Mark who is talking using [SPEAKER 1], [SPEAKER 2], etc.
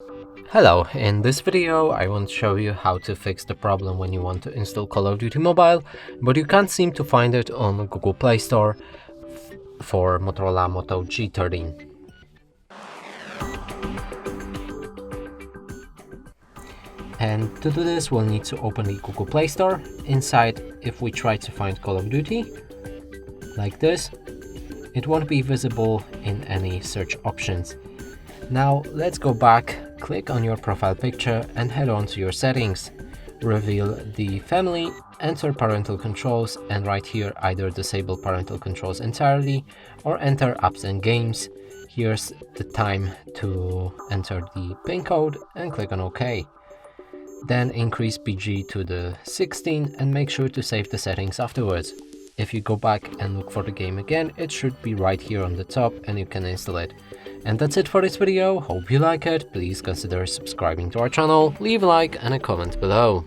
[SPEAKER 1] Hello, in this video I want to show you how to fix the problem when you want to install Call of Duty Mobile, but you can't seem to find it on Google Play Store for Motorola Moto G13. And to do this we'll need to open the Google Play Store. Inside, if we try to find Call of Duty, like this, it won't be visible in any search options. Now let's go back, click on your profile picture and head on to your settings. Reveal the family, enter parental controls, and right here either disable parental controls entirely or enter apps and games. Here's the time to enter the PIN code and click on OK. Then increase PG to the 16 and make sure to save the settings afterwards. If you go back and look for the game again, it should be right here on the top and you can install it. And that's it for this video. Hope you like it. Please consider subscribing to our channel, leave a like and a comment below.